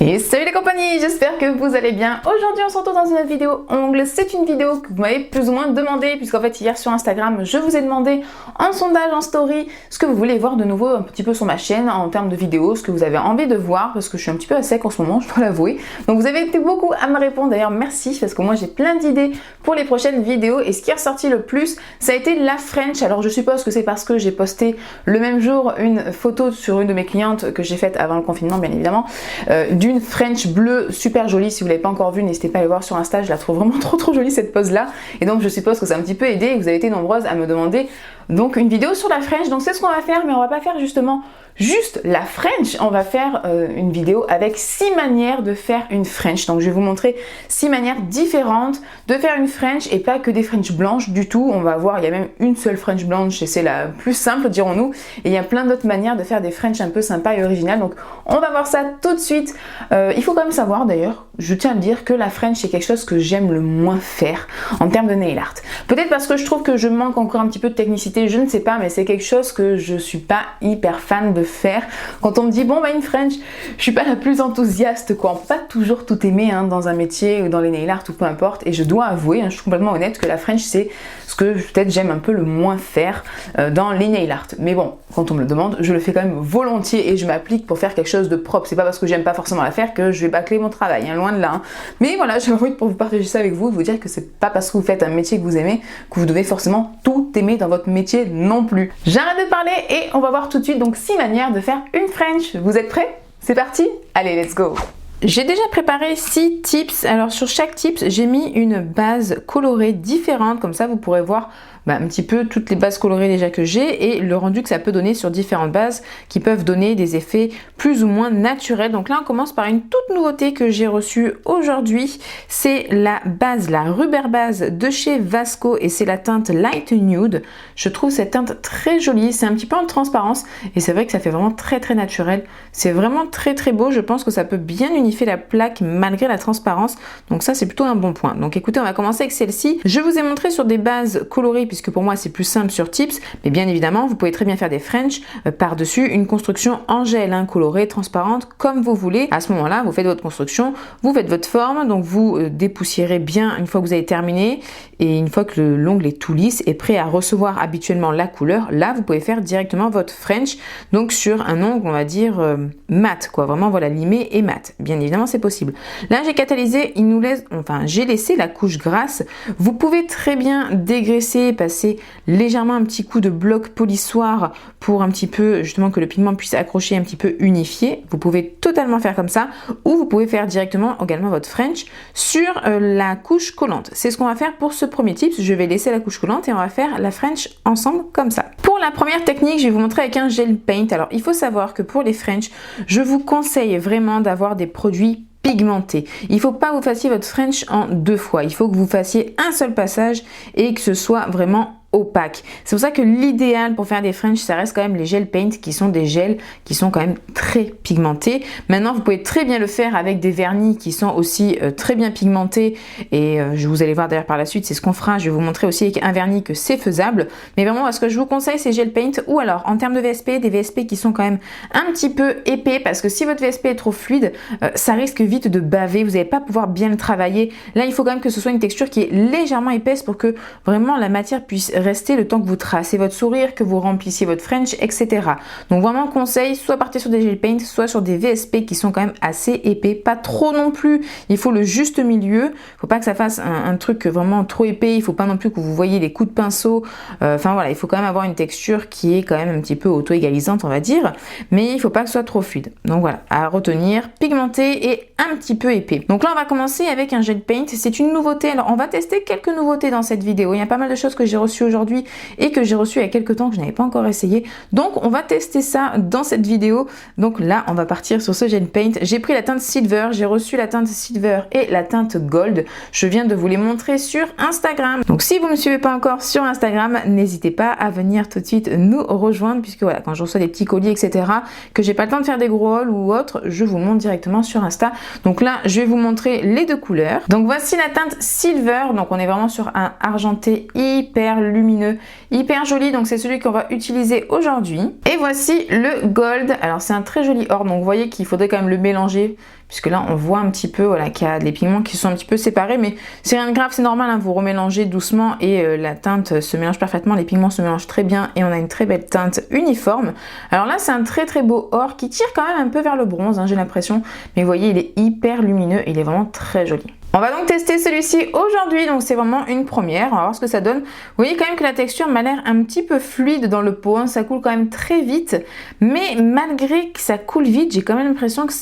Et salut les compagnies, j'espère que vous allez bien. Aujourd'hui on se retrouve dans une autre vidéo ongles. C'est une vidéo que vous m'avez plus ou moins demandé, puisqu'en fait hier sur Instagram je vous ai demandé en sondage, en story, ce que vous voulez voir de nouveau un petit peu sur ma chaîne en termes de vidéos, ce que vous avez envie de voir, parce que je suis un petit peu à sec en ce moment, je dois l'avouer. Donc vous avez été beaucoup à me répondre, d'ailleurs merci, parce que moi j'ai plein d'idées pour les prochaines vidéos, et ce qui est ressorti le plus ça a été la French. Alors je suppose que c'est parce que j'ai posté le même jour une photo sur une de mes clientes que j'ai faite avant le confinement bien évidemment, d'une French bleue super jolie. Si vous l'avez pas encore vue, n'hésitez pas à aller voir sur Insta, je la trouve vraiment trop jolie cette pose là, et donc je suppose que ça a un petit peu aidé et vous avez été nombreuses à me demander donc une vidéo sur la French. Donc c'est ce qu'on va faire, mais on va pas faire justement juste la French, on va faire une vidéo avec 6 manières de faire une French. Donc je vais vous montrer 6 manières différentes de faire une French, et pas que des French blanches du tout. On va voir, il y a même une seule French blanche et c'est la plus simple dirons-nous, et il y a plein d'autres manières de faire des French un peu sympas et originales. Donc on va voir ça tout de suite. Il faut quand même savoir d'ailleurs, je tiens à le dire, que la French c'est quelque chose que j'aime le moins faire en termes de nail art. Peut-être parce que je trouve que je manque encore un petit peu de technicité, je ne sais pas, mais c'est quelque chose que je suis pas hyper fan de faire. Quand on me dit bon bah une French, je suis pas la plus enthousiaste quoi. On peut pas toujours tout aimer hein, dans un métier ou dans les nail art ou peu importe, et je dois avouer, hein, je suis complètement honnête, que la French c'est ce que peut-être j'aime un peu le moins faire dans les nail art. Mais bon, quand on me le demande, je le fais quand même volontiers et je m'applique pour faire quelque chose de propre. C'est pas parce que j'aime pas forcément la faire que je vais bâcler mon travail, hein, loin de là. Hein. Mais voilà, j'ai envie pour vous partager ça avec vous, de vous dire que c'est pas parce que vous faites un métier que vous aimez que vous devez forcément tout aimer dans votre métier non plus. J'arrête de parler et on va voir tout de suite donc 6 manières de faire une French. Vous êtes prêts? C'est parti? Allez, let's go! J'ai déjà préparé 6 tips. Alors sur chaque tips, j'ai mis une base colorée différente, comme ça vous pourrez voir un petit peu toutes les bases colorées déjà que j'ai et le rendu que ça peut donner sur différentes bases qui peuvent donner des effets plus ou moins naturels. Donc là on commence par une toute nouveauté que j'ai reçue aujourd'hui, c'est la base, la Rubber Base de chez Vasco, et c'est la teinte Light Nude. Je trouve cette teinte très jolie, c'est un petit peu en transparence et c'est vrai que ça fait vraiment très naturel. C'est vraiment très beau, je pense que ça peut bien unifier la plaque malgré la transparence, donc ça c'est plutôt un bon point. Donc écoutez, on va commencer avec celle-ci. Je vous ai montré sur des bases colorées puisque pour moi c'est plus simple sur tips, mais bien évidemment vous pouvez très bien faire des French par-dessus une construction en gel, hein, colorée, transparente, comme vous voulez. À ce moment-là, vous faites votre construction, vous faites votre forme, donc vous dépoussiérez bien une fois que vous avez terminé, et une fois que l'ongle est tout lisse et prêt à recevoir habituellement la couleur, là vous pouvez faire directement votre French, donc sur un ongle on va dire mat, quoi, vraiment voilà, limé et mat. Bien évidemment c'est possible. Là j'ai catalysé, il nous laisse, enfin j'ai laissé la couche grasse. Vous pouvez très bien dégraisser, passer légèrement un petit coup de bloc polissoir pour un petit peu justement que le pigment puisse accrocher, un petit peu unifier. Vous pouvez totalement faire comme ça, ou vous pouvez faire directement également votre French sur la couche collante. C'est ce qu'on va faire pour ce premier tips. Je vais laisser la couche collante et on va faire la French ensemble comme ça. Pour la première technique, je vais vous montrer avec un gel paint. Alors il faut savoir que pour les French, je vous conseille vraiment d'avoir des produits pigmenté. Il ne faut pas que vous fassiez votre French en 2 fois. Il faut que vous fassiez un seul passage et que ce soit vraiment opaque. C'est pour ça que l'idéal pour faire des French, ça reste quand même les gel paint, qui sont des gels qui sont quand même très pigmentés. Maintenant, vous pouvez très bien le faire avec des vernis qui sont aussi très bien pigmentés, et vous allez voir d'ailleurs par la suite, c'est ce qu'on fera. Je vais vous montrer aussi avec un vernis que c'est faisable. Mais vraiment, ce que je vous conseille, c'est gel paint, ou alors en termes de VSP, des VSP qui sont quand même un petit peu épais, parce que si votre VSP est trop fluide, ça risque vite de baver. Vous n'allez pas pouvoir bien le travailler. Là, il faut quand même que ce soit une texture qui est légèrement épaisse pour que vraiment la matière puisse rester le temps que vous tracez votre sourire, que vous remplissiez votre French, etc. Donc vraiment conseil, soit partez sur des gel paint, soit sur des VSP qui sont quand même assez épais, pas trop non plus, il faut le juste milieu, il faut pas que ça fasse un truc vraiment trop épais, il faut pas non plus que vous voyez les coups de pinceau, enfin voilà, il faut quand même avoir une texture qui est quand même un petit peu auto-égalisante on va dire, mais il faut pas que ce soit trop fluide. Donc voilà, à retenir, pigmenté et un petit peu épais. Donc là on va commencer avec un gel paint, c'est une nouveauté. Alors on va tester quelques nouveautés dans cette vidéo, il y a pas mal de choses que j'ai reçues aujourd'hui et que j'ai reçu il y a quelques temps que je n'avais pas encore essayé. Donc on va tester ça dans cette vidéo. Donc là on va partir sur ce gel paint. J'ai pris la teinte Silver, j'ai reçu la teinte Silver et la teinte Gold. Je viens de vous les montrer sur Instagram. Donc si vous ne me suivez pas encore sur Instagram, n'hésitez pas à venir tout de suite nous rejoindre, puisque voilà, quand je reçois des petits colis etc, que j'ai pas le temps de faire des gros hauls ou autre, je vous montre directement sur Insta. Donc là je vais vous montrer les deux couleurs. Donc voici la teinte Silver, donc on est vraiment sur un argenté hyper lumineux lumineux, hyper joli. Donc c'est celui qu'on va utiliser aujourd'hui. Et voici le gold. Alors c'est un très joli or, donc vous voyez qu'il faudrait quand même le mélanger, puisque là on voit un petit peu voilà, qu'il y a des pigments qui sont un petit peu séparés, mais c'est rien de grave, c'est normal, hein, vous remélangez doucement et la teinte se mélange parfaitement, les pigments se mélangent très bien et on a une très belle teinte uniforme. Alors là c'est un très très beau or qui tire quand même un peu vers le bronze, hein, j'ai l'impression, mais vous voyez il est hyper lumineux, il est vraiment très joli. On va donc tester celui-ci aujourd'hui, donc c'est vraiment une première, on va voir ce que ça donne. Vous voyez quand même que la texture m'a l'air un petit peu fluide dans le pot, hein, ça coule quand même très vite, mais malgré que ça coule vite, j'ai quand même l'impression que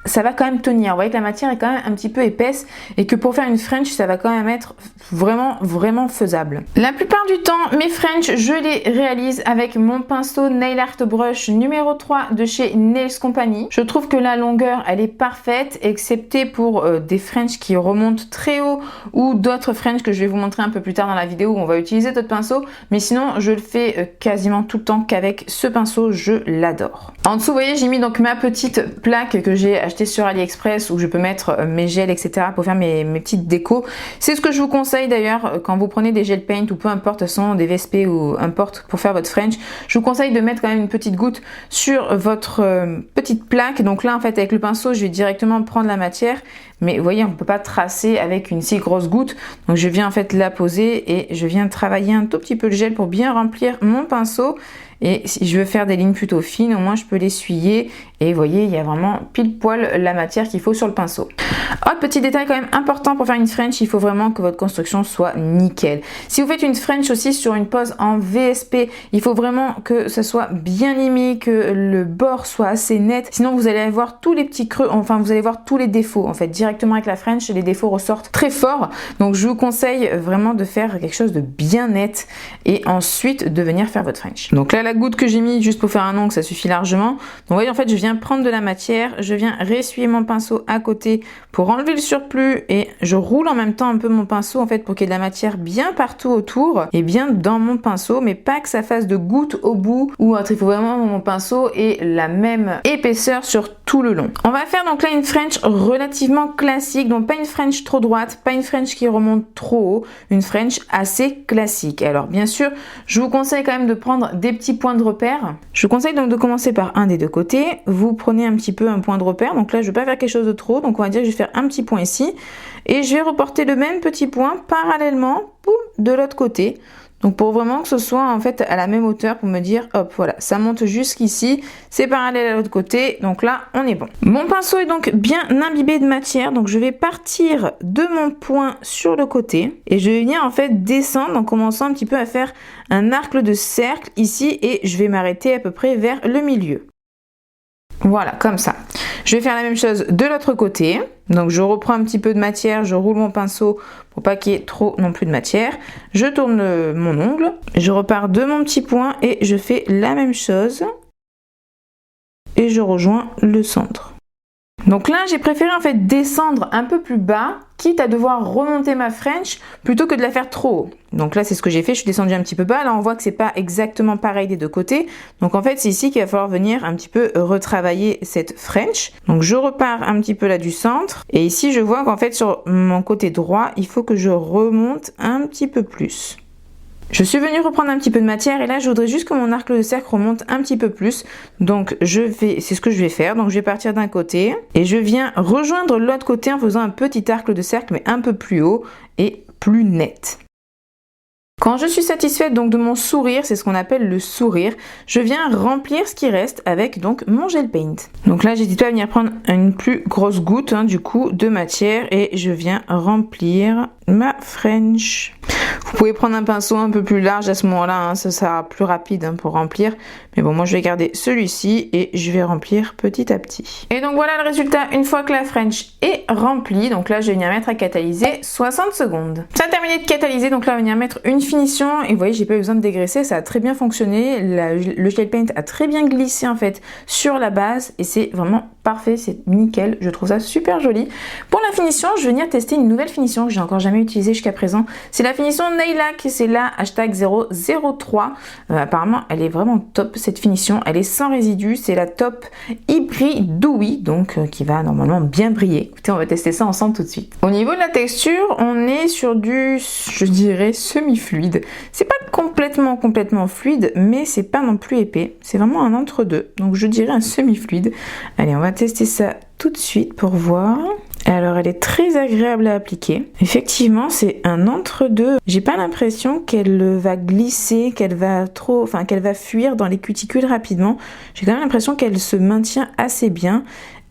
ça va quand même tenir. Vous voyez que la matière est quand même un petit peu épaisse et que pour faire une French, ça va quand même être vraiment faisable. La plupart du temps, mes French, je les réalise avec mon pinceau Nail Art Brush numéro 3 de chez Nails Company. Je trouve que la longueur, elle est parfaite, excepté pour des French qui remontent très haut ou d'autres French que je vais vous montrer un peu plus tard dans la vidéo où on va utiliser d'autres pinceaux. Mais sinon, je le fais quasiment tout le temps qu'avec ce pinceau, je l'adore. En dessous, vous voyez, j'ai mis donc ma petite plaque que j'ai achetée sur AliExpress où je peux mettre mes gels, etc. pour faire mes petites décos. C'est ce que je vous conseille d'ailleurs quand vous prenez des gel paint ou peu importe, sont des VSP ou importe pour faire votre French. Je vous conseille de mettre quand même une petite goutte sur votre petite plaque. Donc là en fait avec le pinceau je vais directement prendre la matière. Mais vous voyez on ne peut pas tracer avec une si grosse goutte. Donc je viens en fait la poser et je viens travailler un tout petit peu le gel pour bien remplir mon pinceau. Et si je veux faire des lignes plutôt fines, au moins je peux l'essuyer. Et vous voyez, il y a vraiment pile poil la matière qu'il faut sur le pinceau. Autre petit détail quand même important pour faire une French, il faut vraiment que votre construction soit nickel. Si vous faites une French aussi sur une pose en VSP, il faut vraiment que ça soit bien limé, que le bord soit assez net. Sinon vous allez avoir tous les petits creux, enfin vous allez voir tous les défauts. En fait, directement avec la French, les défauts ressortent très fort. Donc je vous conseille vraiment de faire quelque chose de bien net et ensuite de venir faire votre French. Donc là, la goutte que j'ai mis juste pour faire un ongle, ça suffit largement. Donc vous voyez, en fait, je viens prendre de la matière, je viens ressuyer mon pinceau à côté pour enlever le surplus et je roule en même temps un peu mon pinceau en fait pour qu'il y ait de la matière bien partout autour et bien dans mon pinceau, mais pas que ça fasse de gouttes au bout ou autre. Il faut vraiment que mon pinceau ait la même épaisseur sur tout le long. On va faire donc là une French relativement classique, donc pas une French trop droite, pas une French qui remonte trop haut, une French assez classique. Alors bien sûr, je vous conseille quand même de prendre des petits points de repère. Je vous conseille donc de commencer par un des deux côtés. Vous prenez un petit peu un point de repère, donc là je ne vais pas faire quelque chose de trop, donc on va dire que je vais faire un petit point ici et je vais reporter le même petit point parallèlement boum, de l'autre côté. Donc pour vraiment que ce soit en fait à la même hauteur pour me dire hop voilà ça monte jusqu'ici, c'est parallèle à l'autre côté, donc là on est bon. Mon pinceau est donc bien imbibé de matière, donc je vais partir de mon point sur le côté et je vais venir en fait descendre en commençant un petit peu à faire un arc de cercle ici et je vais m'arrêter à peu près vers le milieu. Voilà, comme ça. Je vais faire la même chose de l'autre côté. Donc je reprends un petit peu de matière, je roule mon pinceau pour pas qu'il y ait trop non plus de matière. Je tourne mon ongle, je repars de mon petit point et je fais la même chose. Et je rejoins le centre. Donc là, j'ai préféré en fait descendre un peu plus bas, quitte à devoir remonter ma French plutôt que de la faire trop haut. Donc là, c'est ce que j'ai fait, je suis descendue un petit peu bas. Là, on voit que c'est pas exactement pareil des deux côtés. Donc en fait, c'est ici qu'il va falloir venir un petit peu retravailler cette French. Donc je repars un petit peu là du centre. Et ici, je vois qu'en fait, sur mon côté droit, il faut que je remonte un petit peu plus. Je suis venue reprendre un petit peu de matière et là je voudrais juste que mon arc de cercle remonte un petit peu plus. Donc c'est ce que je vais faire. Donc je vais partir d'un côté et je viens rejoindre l'autre côté en faisant un petit arc de cercle mais un peu plus haut et plus net. Quand je suis satisfaite donc de mon sourire, c'est ce qu'on appelle le sourire, je viens remplir ce qui reste avec donc mon gel paint. Donc là, j'hésite pas à venir prendre une plus grosse goutte du coup de matière et je viens remplir ma French. Vous pouvez prendre un pinceau un peu plus large à ce moment-là, ça sera plus rapide pour remplir. Mais bon, moi je vais garder celui-ci et je vais remplir petit à petit. Et donc voilà le résultat une fois que la French est remplie. Donc là, je vais venir mettre à catalyser 60 secondes. Ça a terminé de catalyser, donc là, on va venir mettre une finition. Et vous voyez, j'ai pas eu besoin de dégraisser, ça a très bien fonctionné. Le gel paint a très bien glissé en fait sur la base et c'est vraiment parfait, c'est nickel. Je trouve ça super joli. Pour la finition, je vais venir tester une nouvelle finition que j'ai encore jamais utilisée jusqu'à présent. C'est la finition Nailac, c'est la hashtag 003. Apparemment, elle est vraiment top cette finition. Elle est sans résidus, c'est la top hybride Dewy, donc qui va normalement bien briller. Écoutez, on va tester ça ensemble tout de suite. Au niveau de la texture, on est sur du, je dirais, semi-fluide. C'est pas complètement fluide, mais c'est pas non plus épais. C'est vraiment un entre-deux, donc je dirais un semi-fluide. Allez, on va tester ça tout de suite pour voir. Alors elle est très agréable à appliquer. Effectivement, c'est un entre-deux. J'ai pas l'impression qu'elle va glisser, qu'elle va fuir dans les cuticules rapidement. J'ai quand même l'impression qu'elle se maintient assez bien.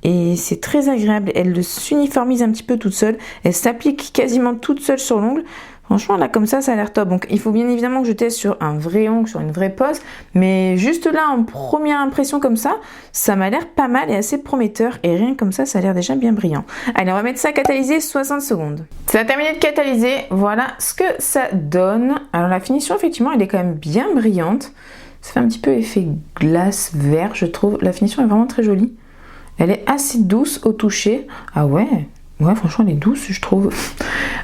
Et c'est très agréable, elle s'uniformise un petit peu toute seule, elle s'applique quasiment toute seule sur l'ongle. Franchement là comme ça a l'air top. Donc il faut bien évidemment que je teste sur un vrai ongle, sur une vraie pose, mais juste là en première impression comme ça m'a l'air pas mal et assez prometteur, et rien comme ça a l'air déjà bien brillant. Allez, on va mettre ça à catalyser 60 secondes. Ça a terminé de catalyser, voilà ce que ça donne. Alors la finition effectivement elle est quand même bien brillante, ça fait un petit peu effet glace vert je trouve, la finition est vraiment très jolie. Elle est assez douce au toucher. Ah ouais, franchement elle est douce je trouve.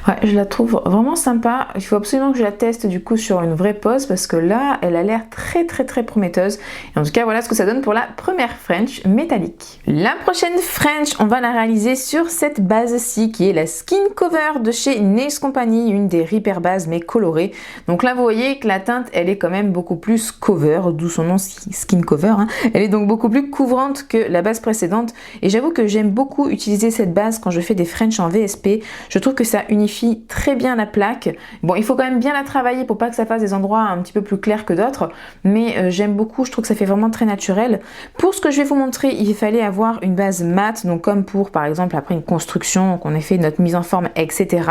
Ouais, je la trouve vraiment sympa. Il faut absolument que je la teste du coup sur une vraie pose parce que là elle a l'air très prometteuse. Et en tout cas voilà ce que ça donne pour la première French métallique. La prochaine French, on va la réaliser sur cette base-ci qui est la Skin Cover de chez Nails Company, une des Repair bases mais colorées. Donc là vous voyez que la teinte elle est quand même beaucoup plus cover, d'où son nom Skin Cover. Hein. Elle est donc beaucoup plus couvrante que la base précédente et j'avoue que j'aime beaucoup utiliser cette base quand je fais des French en VSP. Je trouve que ça unifie très bien la plaque. Bon, il faut quand même bien la travailler pour pas que ça fasse des endroits un petit peu plus clairs que d'autres, mais j'aime beaucoup, je trouve que ça fait vraiment très naturel. Pour ce que je vais vous montrer, il fallait avoir une base mat, donc comme pour par exemple après une construction, qu'on ait fait notre mise en forme, etc.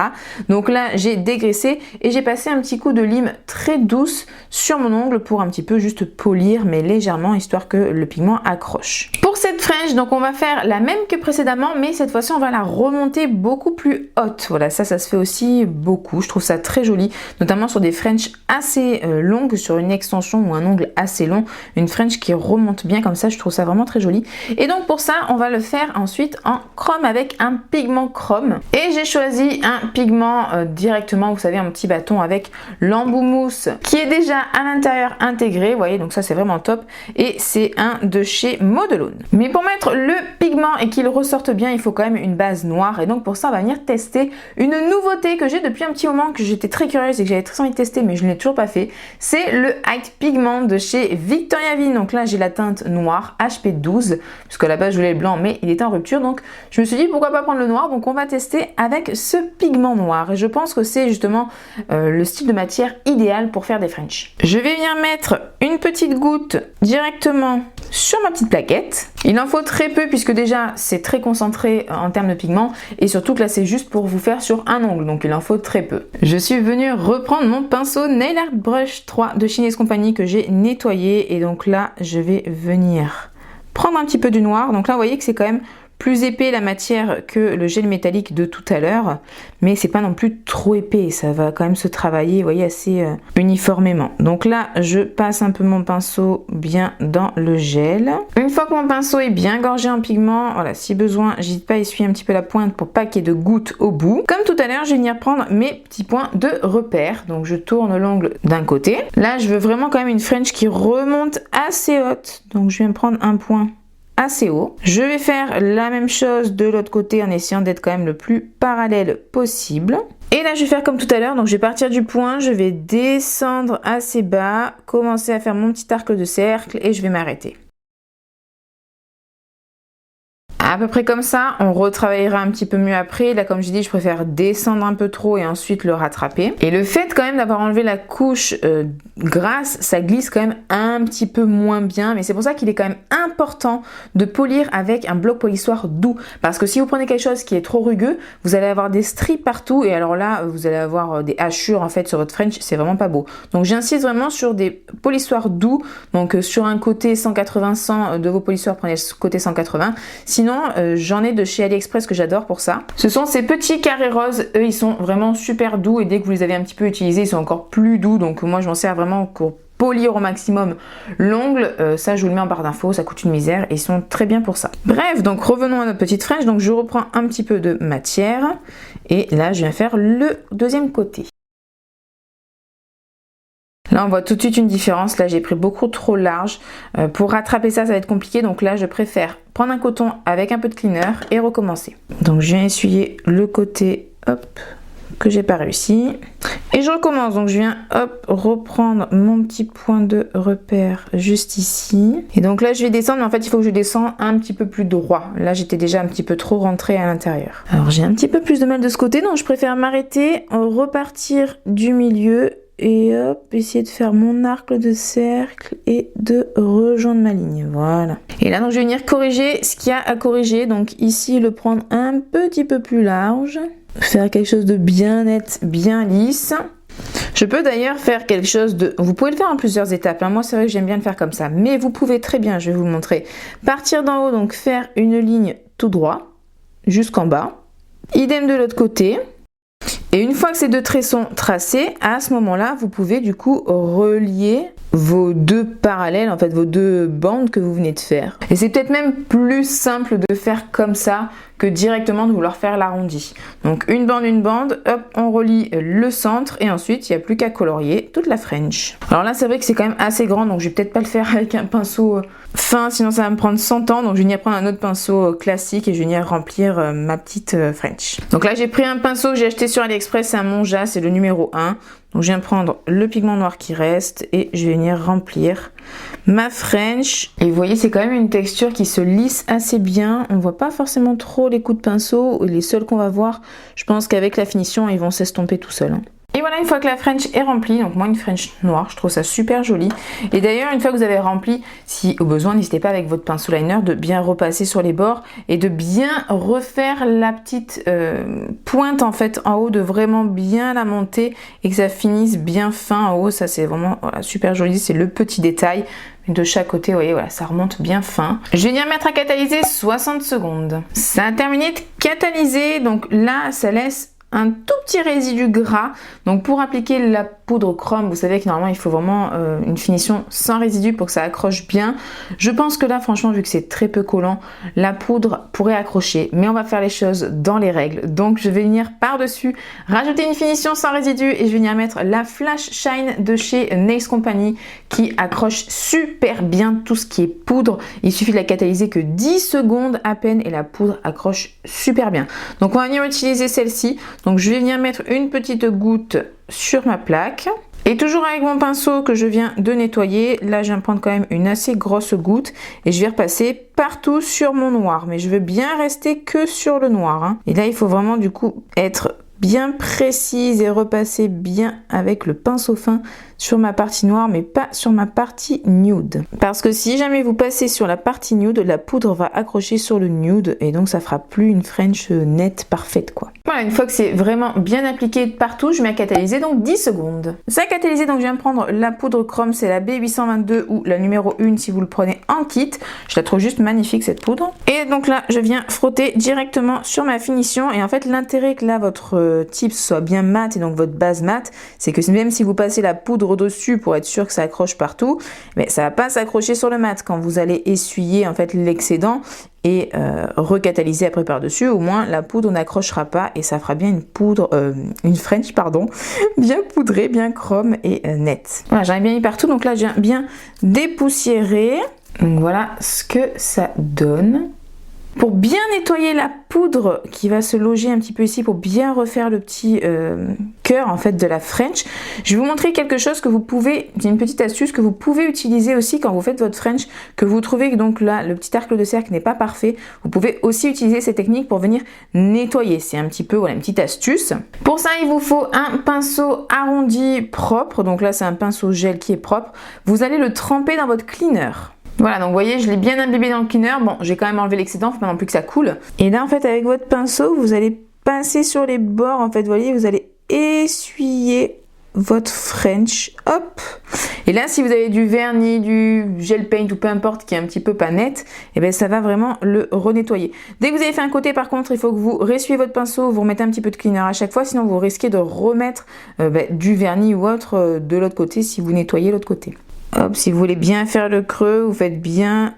Donc là, j'ai dégraissé et j'ai passé un petit coup de lime très douce sur mon ongle pour un petit peu juste polir, mais légèrement, histoire que le pigment accroche. Pour cette French, donc on va faire la même que précédemment, mais cette fois-ci, on va la remonter beaucoup plus haute. Voilà, ça se fait aussi beaucoup, je trouve ça très joli, notamment sur des French assez longues, sur une extension ou un ongle assez long, une French qui remonte bien comme ça, je trouve ça vraiment très joli. Et donc pour ça, on va le faire ensuite en chrome avec un pigment chrome. Et j'ai choisi un pigment directement, vous savez, un petit bâton avec l'embout mousse qui est déjà à l'intérieur intégré, vous voyez, donc ça c'est vraiment top. Et c'est un de chez Modelone. Mais pour mettre le pigment et qu'il ressorte bien, il faut quand même une base noire. Et donc pour ça, on va venir tester une nouveauté que j'ai depuis un petit moment, que j'étais très curieuse et que j'avais très envie de tester, mais je ne l'ai toujours pas fait. C'est le Hide Pigment de chez Victoria Vie. Donc là, j'ai la teinte noire HP12, puisque à la base, je voulais le blanc, mais il était en rupture. Donc je me suis dit, pourquoi pas prendre le noir? Donc on va tester avec ce pigment noir. Et je pense que c'est justement le style de matière idéal pour faire des French. Je vais venir mettre une petite goutte directement sur ma petite plaquette. Il en faut très peu puisque déjà c'est très concentré en termes de pigment et surtout que là c'est juste pour vous faire sur un ongle, donc il en faut très peu. Je suis venue reprendre mon pinceau Nail Art Brush 3 de chez Nails Company que j'ai nettoyé et donc là je vais venir prendre un petit peu du noir. Donc là vous voyez que c'est quand même plus épais la matière que le gel métallique de tout à l'heure, mais c'est pas non plus trop épais, ça va quand même se travailler, vous voyez, assez uniformément. Donc là, je passe un peu mon pinceau bien dans le gel. Une fois que mon pinceau est bien gorgé en pigment, voilà, si besoin, j'hésite pas à essuyer un petit peu la pointe pour pas qu'il y ait de gouttes au bout. Comme tout à l'heure, je vais venir prendre mes petits points de repère. Donc je tourne l'ongle d'un côté. Là, je veux vraiment quand même une French qui remonte assez haute. Donc je vais me prendre un point assez haut. Je vais faire la même chose de l'autre côté en essayant d'être quand même le plus parallèle possible. Et là je vais faire comme tout à l'heure, donc je vais partir du point, je vais descendre assez bas, commencer à faire mon petit arc de cercle et je vais m'arrêter. À peu près comme ça, on retravaillera un petit peu mieux après. Là, comme j'ai dit, je préfère descendre un peu trop et ensuite le rattraper. Et le fait quand même d'avoir enlevé la couche grasse, ça glisse quand même un petit peu moins bien. Mais c'est pour ça qu'il est quand même important de polir avec un bloc polissoir doux. Parce que si vous prenez quelque chose qui est trop rugueux, vous allez avoir des stries partout. Et alors là, vous allez avoir des hachures en fait sur votre French. C'est vraiment pas beau. Donc j'insiste vraiment sur des polissoirs doux. Donc sur un côté 180-100 de vos polissoirs, prenez le côté 180. Sinon, j'en ai de chez AliExpress que j'adore pour ça. Ce sont ces petits carrés roses, eux ils sont vraiment super doux et dès que vous les avez un petit peu utilisés, ils sont encore plus doux. Donc moi je m'en sers vraiment pour polir au maximum l'ongle. Ça je vous le mets en barre d'infos, ça coûte une misère et ils sont très bien pour ça. Bref, donc revenons à notre petite French. Donc je reprends un petit peu de matière et là je viens faire le deuxième côté. Là on voit tout de suite une différence, là j'ai pris beaucoup trop large, pour rattraper ça, ça va être compliqué, donc là je préfère prendre un coton avec un peu de cleaner et recommencer. Donc je viens essuyer le côté, hop, que j'ai pas réussi. Et je recommence, donc je viens hop reprendre mon petit point de repère juste ici. Et donc là je vais descendre, mais en fait il faut que je descende un petit peu plus droit. Là j'étais déjà un petit peu trop rentrée à l'intérieur. Alors j'ai un petit peu plus de mal de ce côté, donc je préfère m'arrêter, repartir du milieu et hop, essayer de faire mon arc de cercle et de rejoindre ma ligne. Voilà. Et là donc je vais venir corriger ce qu'il y a à corriger. Donc ici le prendre un petit peu plus large. Faire quelque chose de bien net, bien lisse. Je peux d'ailleurs faire quelque chose de... Vous pouvez le faire en plusieurs étapes. Hein. Moi, c'est vrai que j'aime bien le faire comme ça. Mais vous pouvez très bien, je vais vous le montrer. Partir d'en haut, donc faire une ligne tout droit jusqu'en bas. Idem de l'autre côté. Et une fois que ces deux traits sont tracés, à ce moment-là, vous pouvez du coup relier vos deux parallèles, en fait vos deux bandes que vous venez de faire. Et c'est peut-être même plus simple de faire comme ça que directement de vouloir faire l'arrondi. Donc une bande, hop, on relie le centre et ensuite il n'y a plus qu'à colorier toute la French. Alors là c'est vrai que c'est quand même assez grand, donc je vais peut-être pas le faire avec un pinceau fin, sinon ça va me prendre 100 ans, donc je vais venir prendre un autre pinceau classique et je vais venir remplir ma petite French. Donc là j'ai pris un pinceau que j'ai acheté sur AliExpress, c'est un Monja, c'est le numéro 1. Donc je viens prendre le pigment noir qui reste et je vais venir remplir ma French. Et vous voyez c'est quand même une texture qui se lisse assez bien. On voit pas forcément trop les coups de pinceau. Les seuls qu'on va voir, je pense qu'avec la finition ils vont s'estomper tout seuls. Et voilà, une fois que la French est remplie, donc moi une French noire, je trouve ça super joli. Et d'ailleurs, une fois que vous avez rempli, si au besoin, n'hésitez pas avec votre pinceau liner de bien repasser sur les bords et de bien refaire la petite pointe en fait en haut, de vraiment bien la monter et que ça finisse bien fin en haut. Ça c'est vraiment voilà, super joli, c'est le petit détail. De chaque côté, vous voyez, voilà, ça remonte bien fin. Je vais venir mettre à catalyser 60 secondes. Ça a terminé de catalyser, donc là, ça laisse un tout petit résidu gras. Donc pour appliquer la poudre chrome, vous savez que normalement il faut vraiment une finition sans résidu pour que ça accroche bien. Je pense que là franchement vu que c'est très peu collant, la poudre pourrait accrocher, mais on va faire les choses dans les règles. Donc je vais venir par dessus rajouter une finition sans résidu et je vais venir mettre la Flash Shine de chez Nails Company qui accroche super bien tout ce qui est poudre. Il suffit de la catalyser que 10 secondes à peine et la poudre accroche super bien. Donc on va venir utiliser celle-ci. Donc je vais venir mettre une petite goutte sur ma plaque. Et toujours avec mon pinceau que je viens de nettoyer, là je viens prendre quand même une assez grosse goutte et je vais repasser partout sur mon noir. Mais je veux bien rester que sur le noir. Hein. Et là il faut vraiment du coup être bien précise et repasser bien avec le pinceau fin sur ma partie noire mais pas sur ma partie nude. Parce que si jamais vous passez sur la partie nude, la poudre va accrocher sur le nude et donc ça fera plus une French nette parfaite quoi. Voilà, une fois que c'est vraiment bien appliqué partout, je mets à catalyser donc 10 secondes. Ça a catalysé, donc je viens prendre la poudre chrome, c'est la B822 ou la numéro 1 si vous le prenez en kit. Je la trouve juste magnifique cette poudre. Et donc là, je viens frotter directement sur ma finition et en fait l'intérêt que là votre tips soit bien mat et donc votre base mat, c'est que même si vous passez la poudre dessus pour être sûr que ça accroche partout, mais ça va pas s'accrocher sur le mat quand vous allez essuyer en fait l'excédent et recatalyser après par dessus. Au moins la poudre n'accrochera pas et ça fera bien une poudre, une French pardon, bien poudrée, bien chrome et nette. Voilà, j'en ai bien mis partout, donc là je viens bien dépoussiérer. Donc voilà ce que ça donne. Pour bien nettoyer la poudre qui va se loger un petit peu ici, pour bien refaire le petit cœur en fait de la French, je vais vous montrer quelque chose que vous pouvez, c'est une petite astuce que vous pouvez utiliser aussi quand vous faites votre French, que vous trouvez que donc là le petit arc de cercle n'est pas parfait. Vous pouvez aussi utiliser ces techniques pour venir nettoyer. C'est un petit peu voilà une petite astuce. Pour ça il vous faut un pinceau arrondi propre, donc là c'est un pinceau gel qui est propre. Vous allez le tremper dans votre cleaner. Voilà, donc vous voyez, je l'ai bien imbibé dans le cleaner. Bon, j'ai quand même enlevé l'excédent, faut pas non plus que ça coule. Et là, en fait, avec votre pinceau, vous allez passer sur les bords, en fait, vous voyez, vous allez essuyer votre French, hop. Et là, si vous avez du vernis, du gel paint ou peu importe qui est un petit peu pas net, et bien ça va vraiment le renettoyer. Dès que vous avez fait un côté, par contre, il faut que vous ressuyez votre pinceau, vous remettez un petit peu de cleaner à chaque fois, sinon vous risquez de remettre du vernis ou autre de l'autre côté si vous nettoyez l'autre côté. Hop, si vous voulez bien faire le creux, vous faites bien,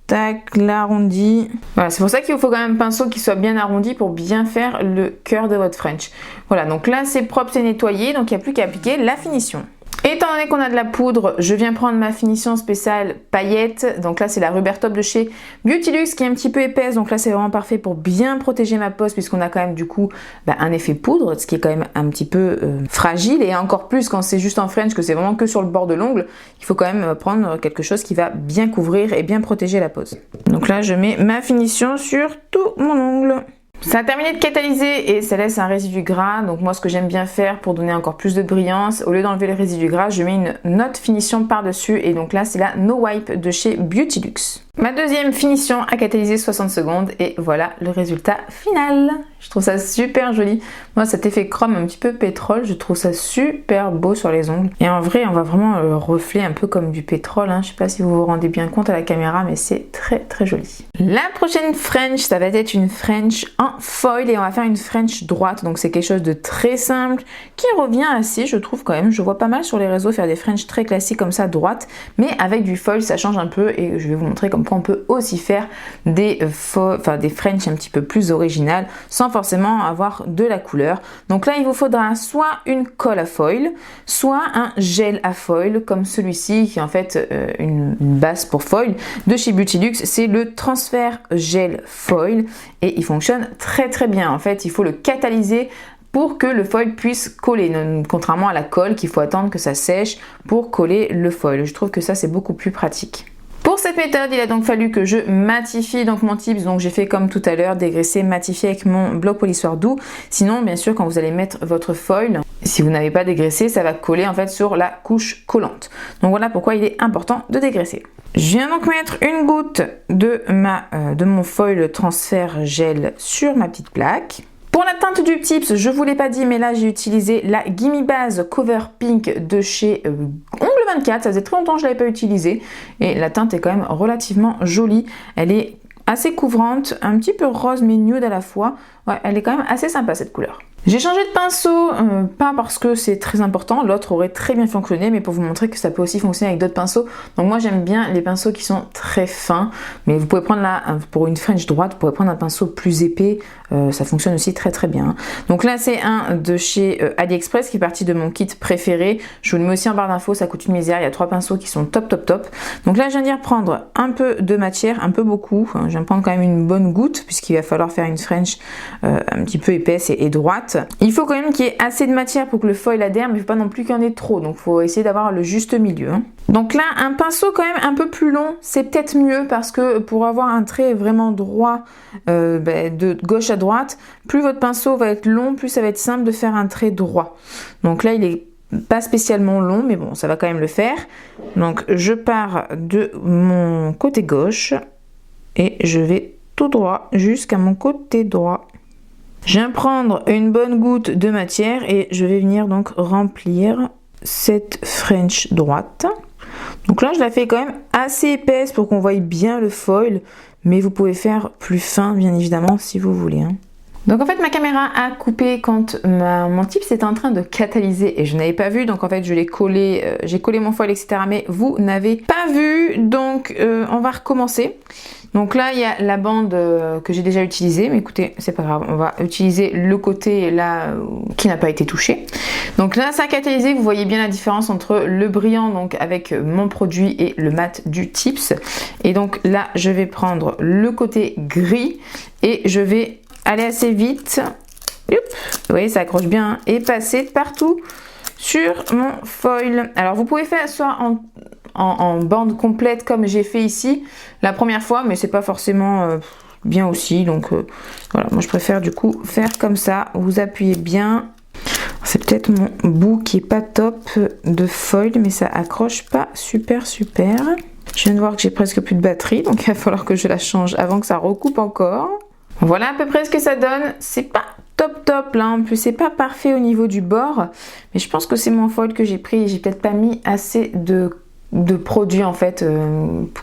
tac, l'arrondi. Voilà, c'est pour ça qu'il vous faut quand même un pinceau qui soit bien arrondi pour bien faire le cœur de votre French. Voilà, donc là c'est propre, c'est nettoyé, donc il n'y a plus qu'à appliquer la finition. Étant donné qu'on a de la poudre, je viens prendre ma finition spéciale paillettes. Donc là, c'est la Rubber Top de chez Beauty-Luxe qui est un petit peu épaisse. Donc là, c'est vraiment parfait pour bien protéger ma pose puisqu'on a quand même du coup un effet poudre, ce qui est quand même un petit peu fragile. Et encore plus quand c'est juste en French, que c'est vraiment que sur le bord de l'ongle, il faut quand même prendre quelque chose qui va bien couvrir et bien protéger la pose. Donc là, je mets ma finition sur tout mon ongle. Ça a terminé de catalyser et ça laisse un résidu gras. Donc moi, ce que j'aime bien faire pour donner encore plus de brillance, au lieu d'enlever le résidu gras, je mets une autre finition par-dessus. Et donc là, c'est la No Wipe de chez Beauty-Luxe. Ma deuxième finition a catalysé 60 secondes et voilà le résultat final. Je trouve ça super joli. Moi, cet effet chrome un petit peu pétrole, je trouve ça super beau sur les ongles. Et en vrai, on va vraiment le reflet un peu comme du pétrole. Je sais pas si vous vous rendez bien compte à la caméra, mais c'est très très joli. La prochaine French, ça va être une French en foil et on va faire une French droite. Donc c'est quelque chose de très simple qui revient assez, je trouve quand même. Je vois pas mal sur les réseaux faire des French très classiques comme ça, droite. Mais avec du foil, ça change un peu et je vais vous montrer comment on peut aussi faire des French un petit peu plus originales sans forcément avoir de la couleur. Donc là, il vous faudra soit une colle à foil, soit un gel à foil comme celui-ci qui est en fait une base pour foil de chez Beauty-Luxe. C'est le transfert gel foil et il fonctionne très très bien. En fait, il faut le catalyser pour que le foil puisse coller, contrairement à la colle qu'il faut attendre que ça sèche pour coller le foil. Je trouve que ça, c'est beaucoup plus pratique. Pour cette méthode, il a donc fallu que je matifie donc mon tips. Donc j'ai fait comme tout à l'heure, dégraisser, matifier avec mon bloc polissoir doux. Sinon, bien sûr, quand vous allez mettre votre foil, si vous n'avez pas dégraissé, ça va coller en fait sur la couche collante. Donc voilà pourquoi il est important de dégraisser. Je viens donc mettre une goutte de mon foil transfert gel sur ma petite plaque. Pour la teinte du tips, je vous l'ai pas dit, mais là j'ai utilisé la Gimme Base Cover Pink de chez Ongle 24. Ça faisait très longtemps que je l'avais pas utilisée et la teinte est quand même relativement jolie. Elle est assez couvrante, un petit peu rose mais nude à la fois. Ouais, elle est quand même assez sympa cette couleur. J'ai changé de pinceau, pas parce que c'est très important, l'autre aurait très bien fonctionné, mais pour vous montrer que ça peut aussi fonctionner avec d'autres pinceaux. Donc moi j'aime bien les pinceaux qui sont très fins, mais vous pouvez prendre là, pour une French droite, vous pouvez prendre un pinceau plus épais, ça fonctionne aussi très très bien. Donc là c'est un de chez AliExpress qui est parti de mon kit préféré, je vous le mets aussi en barre d'infos, ça coûte une misère, il y a 3 pinceaux qui sont top top top. Donc là je viens d'y reprendre un peu de matière, un peu beaucoup, je viens de prendre quand même une bonne goutte, puisqu'il va falloir faire une French un petit peu épaisse et droite. Il faut quand même qu'il y ait assez de matière pour que le foil adhère, mais il ne faut pas non plus qu'il y en ait trop, donc il faut essayer d'avoir le juste milieu. Donc là, un pinceau quand même un peu plus long, c'est peut-être mieux parce que pour avoir un trait vraiment droit de gauche à droite, plus votre pinceau va être long, plus ça va être simple de faire un trait droit. Donc là, il est pas spécialement long, mais bon, ça va quand même le faire. Donc je pars de mon côté gauche et je vais tout droit jusqu'à mon côté droit. Je viens prendre une bonne goutte de matière et je vais venir donc remplir cette French droite. Donc là, je la fais quand même assez épaisse pour qu'on voie bien le foil, mais vous pouvez faire plus fin, bien évidemment, si vous voulez. Donc en fait, ma caméra a coupé quand mon tips était en train de catalyser et je n'avais pas vu, donc en fait je l'ai collé, j'ai collé mon foil, etc. Mais vous n'avez pas vu, donc on va recommencer. Donc là, il y a la bande que j'ai déjà utilisée, mais écoutez, c'est pas grave, on va utiliser le côté là qui n'a pas été touché. Donc là, ça a catalysé, vous voyez bien la différence entre le brillant donc avec mon produit et le mat du tips. Et donc là, je vais prendre le côté gris et je vais aller assez vite. Vous voyez, ça accroche bien et passer partout sur mon foil. Alors vous pouvez faire soit en bande complète comme j'ai fait ici la première fois, mais c'est pas forcément bien aussi, donc voilà, moi je préfère du coup faire comme ça. Vous appuyez bien, c'est peut-être mon bout qui est pas top de foil, mais ça accroche pas super. Je viens de voir que j'ai presque plus de batterie, donc il va falloir que je la change avant que ça recoupe encore. Voilà à peu près ce que ça donne. C'est pas top là, en plus c'est pas parfait au niveau du bord, mais je pense que c'est mon foil que j'ai pris et j'ai peut-être pas mis assez de produits en fait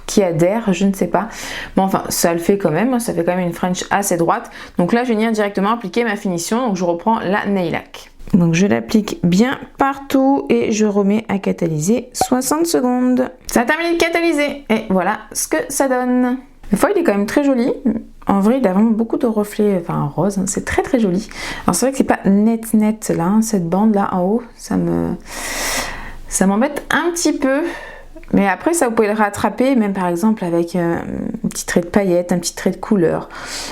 qui adhèrent, je ne sais pas. Bon, enfin ça le fait quand même, ça fait quand même une French assez droite. Donc là je vais venir directement appliquer ma finition, donc je reprends la nail lac. Donc je l'applique bien partout et je remets à catalyser 60 secondes. Ça a terminé de catalyser et voilà ce que ça donne. Le foil est quand même très joli. En vrai, il a vraiment beaucoup de reflets, enfin rose, hein. C'est très joli. Alors c'est vrai que c'est pas net là, hein, cette bande là en haut, Ça m'embête un petit peu. Mais après ça vous pouvez le rattraper même par exemple avec un petit trait de paillettes, un petit trait de couleur,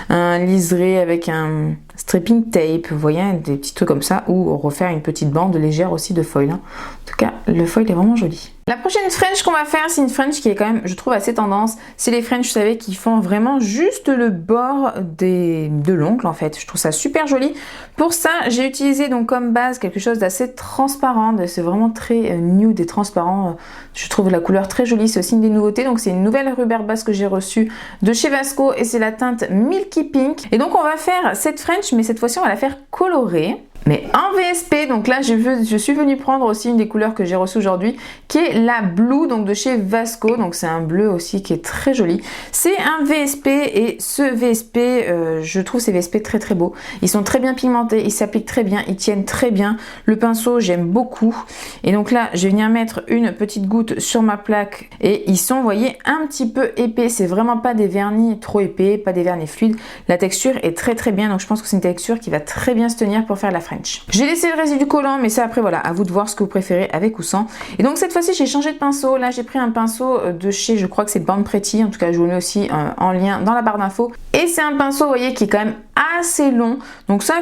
un liseré avec un stripping tape, vous voyez, des petits trucs comme ça, ou refaire une petite bande légère aussi de foil. En tout cas le foil est vraiment joli. La prochaine French qu'on va faire, c'est une French qui est quand même, je trouve, assez tendance. C'est les French, vous savez, qui font vraiment juste le bord de l'ongle en fait. Je trouve ça super joli. Pour ça, j'ai utilisé donc comme base quelque chose d'assez transparent. C'est vraiment très nude et transparent. Je trouve la couleur très jolie. C'est aussi une des nouveautés. Donc c'est une nouvelle rubber base que j'ai reçue de chez Vasco et c'est la teinte Milky Pink. Et donc on va faire cette French, mais cette fois-ci on va la faire colorée. Mais en VSP, donc là je suis venue prendre aussi une des couleurs que j'ai reçues aujourd'hui, qui est la Blue, donc de chez Vasco. Donc c'est un bleu aussi qui est très joli. C'est un VSP et ce VSP, je trouve ces VSP très très beaux. Ils sont très bien pigmentés, ils s'appliquent très bien, ils tiennent très bien. Le pinceau, j'aime beaucoup. Et donc là, je vais venir mettre une petite goutte sur ma plaque et ils sont, vous voyez, un petit peu épais. C'est vraiment pas des vernis trop épais, pas des vernis fluides. La texture est très très bien, donc je pense que c'est une texture qui va très bien se tenir pour faire la French. J'ai laissé le résidu collant, mais ça après voilà, à vous de voir ce que vous préférez avec ou sans. Et donc cette fois-ci j'ai changé de pinceau. Là j'ai pris un pinceau de chez, je crois que c'est Born Pretty, en tout cas je vous le mets aussi en lien dans la barre d'infos. Et c'est un pinceau, vous voyez, qui est quand même assez long. Donc ça,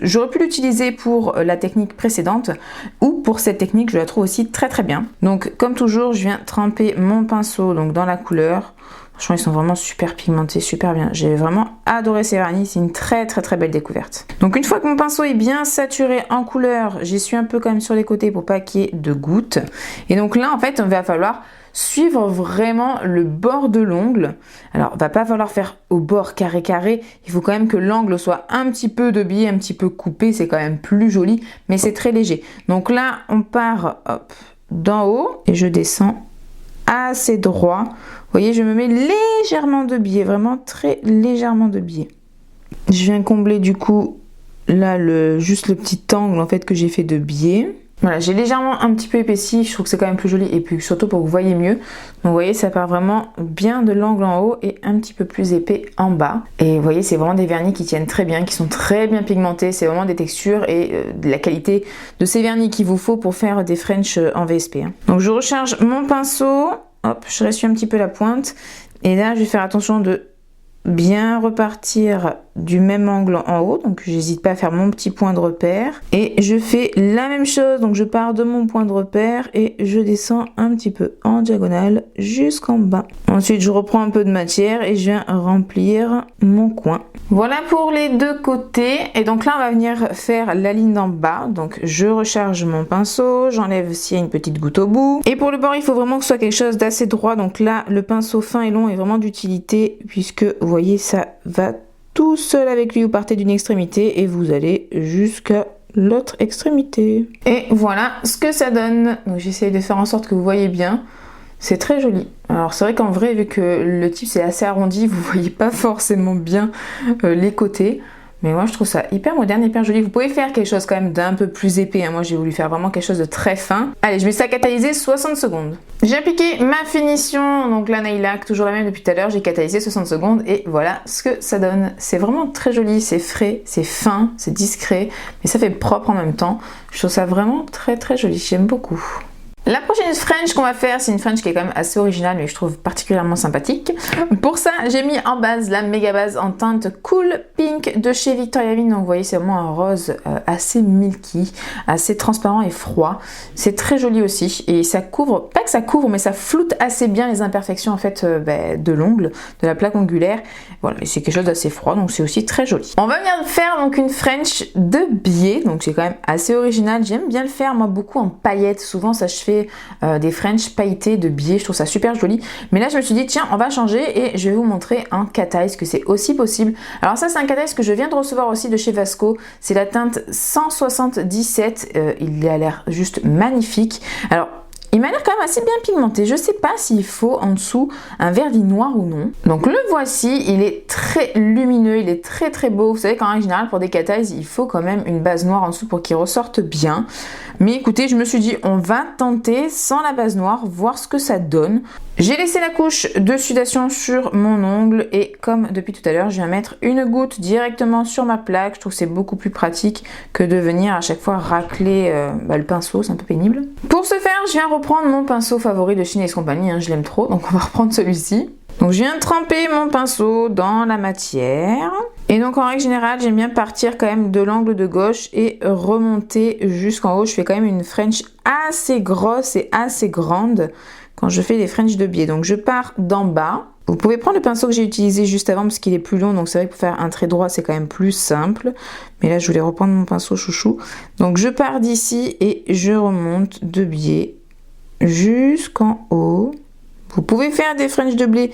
j'aurais pu l'utiliser pour la technique précédente ou pour cette technique, je la trouve aussi très très bien. Donc comme toujours, je viens tremper mon pinceau donc dans la couleur. Franchement, ils sont vraiment super pigmentés, super bien. J'ai vraiment adoré ces vernis, c'est une très très très belle découverte. Donc une fois que mon pinceau est bien saturé en couleur, j'y suis un peu quand même sur les côtés pour pas qu'il y ait de gouttes. Et donc là, en fait, il va falloir suivre vraiment le bord de l'ongle. Alors, il va pas falloir faire au bord carré carré. Il faut quand même que l'angle soit un petit peu de biais, un petit peu coupé. C'est quand même plus joli, mais c'est très léger. Donc là, on part hop, d'en haut et je descends assez droit. Vous voyez, je me mets légèrement de biais, vraiment très légèrement de biais. Je viens combler du coup là juste le petit angle en fait que j'ai fait de biais. Voilà, j'ai légèrement un petit peu épaissi, je trouve que c'est quand même plus joli et puis surtout pour que vous voyez mieux. Donc vous voyez, ça part vraiment bien de l'angle en haut et un petit peu plus épais en bas. Et vous voyez, c'est vraiment des vernis qui tiennent très bien, qui sont très bien pigmentés. C'est vraiment des textures et de la qualité de ces vernis qu'il vous faut pour faire des French en VSP. Donc je recharge mon pinceau, hop, je ressuie un petit peu la pointe. Et là, je vais faire attention de bien repartir du même angle en haut, donc j'hésite pas à faire mon petit point de repère et je fais la même chose, donc je pars de mon point de repère et je descends un petit peu en diagonale jusqu'en bas. Ensuite je reprends un peu de matière et je viens remplir mon coin. Voilà pour les deux côtés et donc là on va venir faire la ligne d'en bas, donc je recharge mon pinceau, j'enlève s'il y a une petite goutte au bout et pour le bord il faut vraiment que ce soit quelque chose d'assez droit, donc là le pinceau fin et long est vraiment d'utilité puisque vous voyez ça va tout seul avec lui, vous partez d'une extrémité et vous allez jusqu'à l'autre extrémité. Et voilà ce que ça donne. Donc j'essaye de faire en sorte que vous voyez bien. C'est très joli. Alors c'est vrai qu'en vrai, vu que le type c'est assez arrondi, vous voyez pas forcément bien les côtés. Mais moi je trouve ça hyper moderne, hyper joli. Vous pouvez faire quelque chose quand même d'un peu plus épais. Hein. Moi j'ai voulu faire vraiment quelque chose de très fin. Allez, je mets ça à catalyser 60 secondes. J'ai appliqué ma finition, donc la nail lac, toujours la même depuis tout à l'heure. J'ai catalysé 60 secondes et voilà ce que ça donne. C'est vraiment très joli, c'est frais, c'est fin, c'est discret, mais ça fait propre en même temps. Je trouve ça vraiment très très joli, j'aime beaucoup. La prochaine French qu'on va faire, c'est une French qui est quand même assez originale mais je trouve particulièrement sympathique. Pour ça, j'ai mis en base la méga base en teinte Cool Pink de chez Victoria Min. Donc vous voyez, c'est vraiment un rose assez milky, assez transparent et froid. C'est très joli aussi et ça couvre, pas que ça couvre, mais ça floute assez bien les imperfections en fait de l'ongle, de la plaque ongulaire. Voilà, et c'est quelque chose d'assez froid, donc c'est aussi très joli. On va venir faire donc une French de biais, donc c'est quand même assez original. J'aime bien le faire, moi beaucoup en paillettes. Souvent ça je fais des French pailletés de biais, je trouve ça super joli. Mais là je me suis dit tiens on va changer et je vais vous montrer un cat eyes que c'est aussi possible. Alors ça c'est un cat eyes que je viens de recevoir aussi de chez Vasco. C'est la teinte 177, il a l'air juste magnifique. Alors il m'a l'air quand même assez bien pigmenté. Je sais pas s'il faut en dessous un vernis noir ou non. Donc le voici, il est très lumineux, il est très très beau. Vous savez qu'en règle générale pour des cat eyes, il faut quand même une base noire en dessous pour qu'il ressorte bien. Mais écoutez, je me suis dit on va tenter sans la base noire, voir ce que ça donne. J'ai laissé la couche de sudation sur mon ongle et comme depuis tout à l'heure, je viens mettre une goutte directement sur ma plaque. Je trouve que c'est beaucoup plus pratique que de venir à chaque fois racler le pinceau, c'est un peu pénible. Pour ce faire, je viens reprendre mon pinceau favori de Chez Company, je l'aime trop, donc on va reprendre celui-ci. Donc je viens tremper mon pinceau dans la matière. Et donc en règle générale, j'aime bien partir quand même de l'angle de gauche et remonter jusqu'en haut. Je fais quand même une French assez grosse et assez grande quand je fais des French de biais. Donc je pars d'en bas. Vous pouvez prendre le pinceau que j'ai utilisé juste avant parce qu'il est plus long. Donc c'est vrai que pour faire un trait droit, c'est quand même plus simple. Mais là, je voulais reprendre mon pinceau chouchou. Donc je pars d'ici et je remonte de biais jusqu'en haut. Vous pouvez faire des French de biais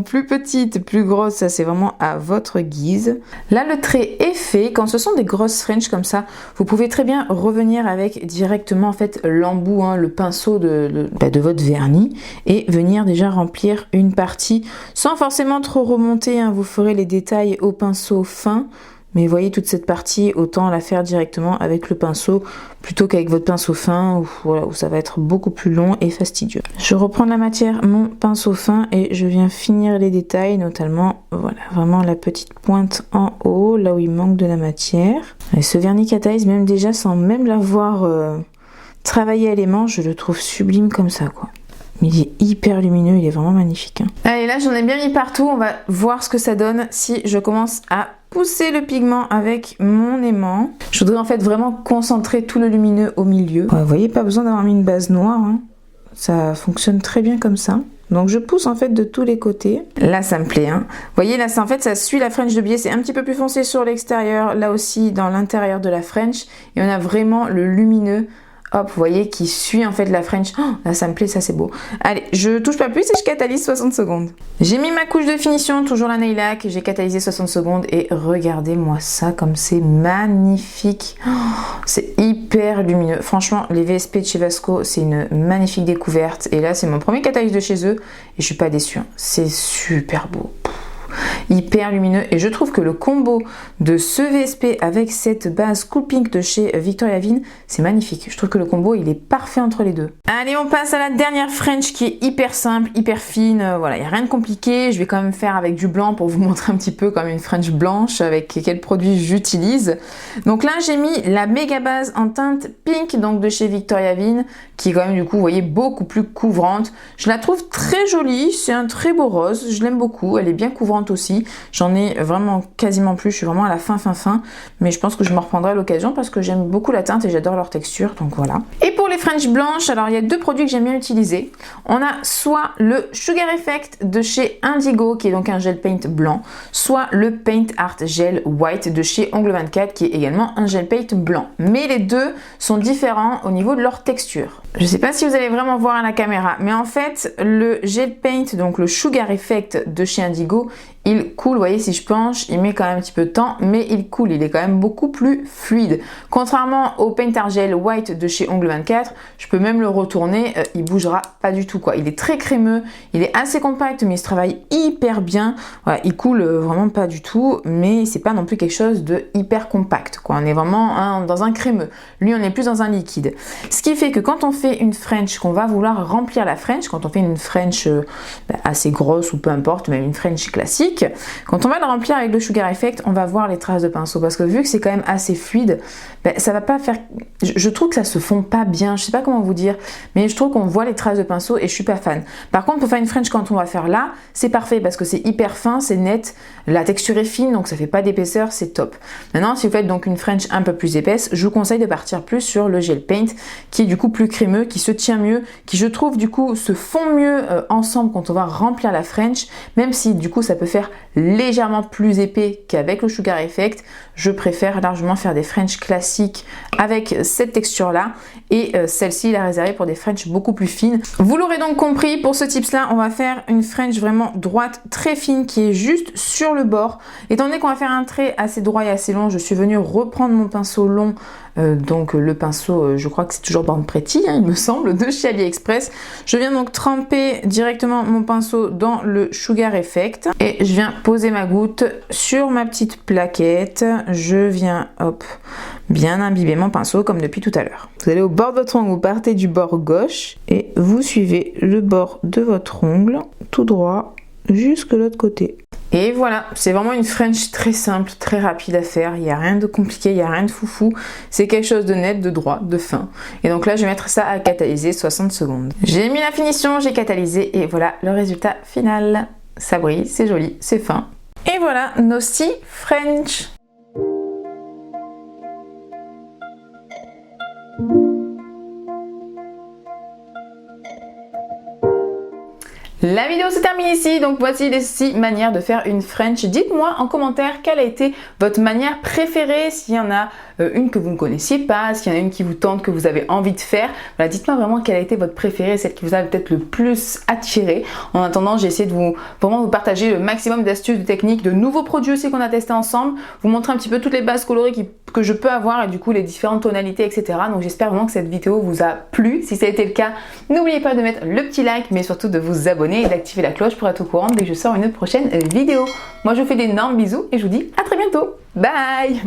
plus petites, plus grosses, ça c'est vraiment à votre guise. Là le trait est fait, quand ce sont des grosses French comme ça, vous pouvez très bien revenir avec directement en fait l'embout, le pinceau de votre vernis et venir déjà remplir une partie sans forcément trop remonter, vous ferez les détails au pinceau fin. Mais voyez toute cette partie, autant la faire directement avec le pinceau plutôt qu'avec votre pinceau fin où ça va être beaucoup plus long et fastidieux. Je reprends la matière, mon pinceau fin et je viens finir les détails, notamment voilà, vraiment la petite pointe en haut, là où il manque de la matière. Et ce vernis Cat Eyes, même déjà sans même l'avoir travaillé à l'aimant, je le trouve sublime comme ça quoi. Il est hyper lumineux, il est vraiment magnifique. Allez, là j'en ai bien mis partout, on va voir ce que ça donne si je commence à pousser le pigment avec mon aimant. Je voudrais en fait vraiment concentrer tout le lumineux au milieu. Vous voyez, pas besoin d'avoir mis une base noire, ça fonctionne très bien comme ça. Donc je pousse en fait de tous les côtés. Là ça me plaît. Vous voyez là en fait ça suit la French de biais, c'est un petit peu plus foncé sur l'extérieur, là aussi dans l'intérieur de la French. Et on a vraiment le lumineux. Hop, vous voyez, qui suit en fait la French. Oh, là, ça me plaît, ça c'est beau. Allez, je touche pas plus et je catalyse 60 secondes. J'ai mis ma couche de finition, toujours la nail lac. J'ai catalysé 60 secondes et regardez-moi ça comme c'est magnifique. Oh, c'est hyper lumineux. Franchement, les VSP de chez Vasco, c'est une magnifique découverte. Et là, c'est mon premier catalyse de chez eux et je suis pas déçue. C'est super beau. Hyper lumineux et je trouve que le combo de ce VSP avec cette base Cool Pink de chez Victoria Vin, c'est magnifique. Je trouve que le combo il est parfait entre les deux. Allez, on passe à la dernière French qui est hyper simple, hyper fine. Voilà, il n'y a rien de compliqué. Je vais quand même faire avec du blanc pour vous montrer un petit peu comme une French blanche avec quel produit j'utilise. Donc là j'ai mis la méga base en teinte pink donc de chez Victoria Vin qui est quand même du coup vous voyez beaucoup plus couvrante. Je la trouve très jolie, c'est un très beau rose, je l'aime beaucoup, elle est bien couvrante aussi. J'en ai vraiment quasiment plus, je suis vraiment à la fin, mais je pense que je m'en reprendrai à l'occasion parce que j'aime beaucoup la teinte et j'adore leur texture, donc voilà. Et pour les French blanches, alors il y a deux produits que j'aime bien utiliser. On a soit le Sugar Effect de chez Indigo, qui est donc un gel paint blanc, soit le Paint Art Gel White de chez Ongle 24, qui est également un gel paint blanc. Mais les deux sont différents au niveau de leur texture. Je ne sais pas si vous allez vraiment voir à la caméra, mais en fait, le gel paint, donc le Sugar Effect de chez Indigo, il coule, vous voyez, si je penche, il met quand même un petit peu de temps, mais il coule, il est quand même beaucoup plus fluide. Contrairement au Paint Art Gel White de chez Ongle 24, je peux même le retourner, il bougera pas du tout, quoi. Il est très crémeux, il est assez compact, mais il se travaille hyper bien. Voilà, il coule vraiment pas du tout, mais c'est pas non plus quelque chose de hyper compact, quoi. On est vraiment dans un crémeux. Lui, on est plus dans un liquide. Ce qui fait que quand on fait une French, qu'on va vouloir remplir la French, quand on fait une French assez grosse ou peu importe, même une French classique, quand on va le remplir avec le Sugar Effect, on va voir les traces de pinceau parce que vu que c'est quand même assez fluide, ça va pas faire... Je trouve que ça se fond pas bien, je sais pas comment vous dire, mais je trouve qu'on voit les traces de pinceau et je suis pas fan. Par contre, pour faire une French quand on va faire là, c'est parfait parce que c'est hyper fin, c'est net, la texture est fine donc ça fait pas d'épaisseur, c'est top. Maintenant, si vous faites donc une French un peu plus épaisse, je vous conseille de partir plus sur le gel paint qui est du coup plus crémeux, qui se tient mieux, qui je trouve du coup se fond mieux ensemble quand on va remplir la French, même si du coup ça peut faire légèrement plus épais qu'avec le Sugar Effect. Je préfère largement faire des French classiques avec cette texture là et celle-ci la réserver pour des French beaucoup plus fines. Vous l'aurez donc compris, pour ce tips là on va faire une French vraiment droite très fine qui est juste sur le bord. Étant donné qu'on va faire un trait assez droit et assez long, je suis venue reprendre mon pinceau long, donc le pinceau je crois que c'est toujours Born Pretty il me semble, de chez AliExpress. Je viens donc tremper directement mon pinceau dans le Sugar Effect et je viens poser ma goutte sur ma petite plaquette. Je viens hop bien imbiber mon pinceau comme depuis tout à l'heure. Vous allez au bord de votre ongle, vous partez du bord gauche et vous suivez le bord de votre ongle tout droit jusque l'autre côté. Et voilà, c'est vraiment une French très simple, très rapide à faire. Il n'y a rien de compliqué, il n'y a rien de foufou. C'est quelque chose de net, de droit, de fin. Et donc là, je vais mettre ça à catalyser 60 secondes. J'ai mis la finition, j'ai catalysé et voilà le résultat final. Ça brille, c'est joli, c'est fin. Et voilà, nos 6 French. La vidéo se termine ici, donc voici les 6 manières de faire une French. Dites-moi en commentaire quelle a été votre manière préférée, s'il y en a une que vous ne connaissiez pas, s'il y en a une qui vous tente, que vous avez envie de faire. Voilà, dites-moi vraiment quelle a été votre préférée, celle qui vous a peut-être le plus attiré. En attendant, j'ai essayé de vous partager le maximum d'astuces, de techniques, de nouveaux produits aussi qu'on a testés ensemble, vous montrer un petit peu toutes les bases colorées que je peux avoir et du coup les différentes tonalités, etc. Donc j'espère vraiment que cette vidéo vous a plu. Si ça a été le cas, n'oubliez pas de mettre le petit like, mais surtout de vous abonner et d'activer la cloche pour être au courant dès que je sors une prochaine vidéo. Moi je vous fais d'énormes bisous et je vous dis à très bientôt. Bye!